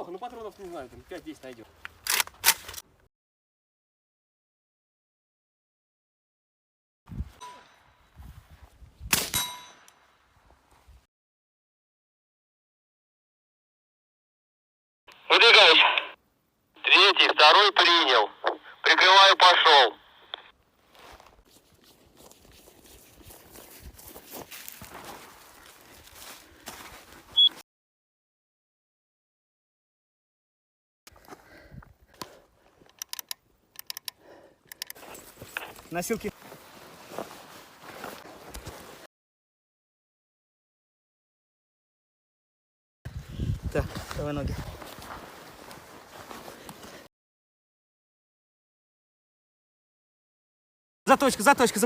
неплохо, но патронов, не знаю, там 5-10 найдем. Выдвигаюсь. Третий, второй принял. Прикрываю, пошел. Носилки. Так, давай ноги. Заточка, заточка.